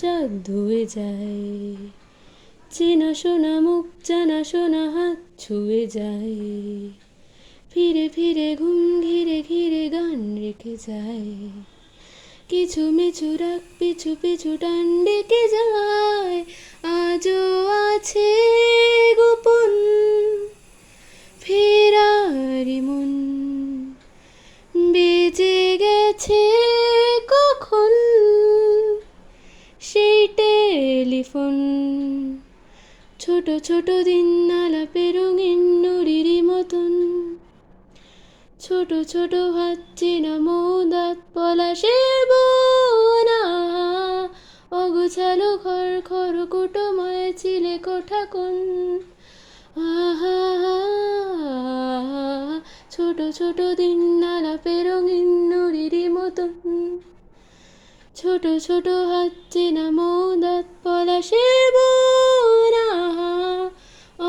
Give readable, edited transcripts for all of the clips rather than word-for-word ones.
চাঁদ ধুয়ে যায়, চেনা শোনা মুখ জানা শোনা হাত ছুঁয়ে যায়, ফিরে ফিরে ঘুম ঘিরে ঘিরে গান রেখে যায়, কিছু মিছু রাগ পিছু পিছু টান ডেকে যায়, আজও আছে গোপন ফেরারি মন, বেজে গেছে কখন সেই টেলিফোন, ছোট ছোট দিন আলাপে রঙিন নুড়ির মতন, ছোট ছোট হাত চেনা মৌদাত পলাশের বোনা, অগোছালো ঘর খড়কুটোময় চিলে কোঠা কোন, আহা ছোট ছোট দিন আলাপে রঙিন নুড়ির মতন, ছোট ছোট হাত চেনা মৌদাত পলাশের বোনা,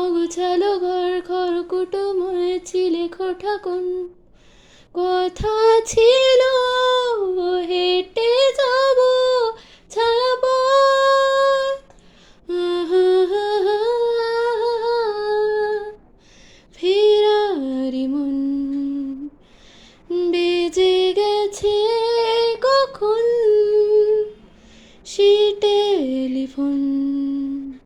অগোছালো ঘর খড়কুটোময় ছিলে কোঠা কোন, কথা ছিল হেঁটে যাব ছায়াপথ, ফেরারি মন, বেজে গেছে কখন সেই টেলিফোন।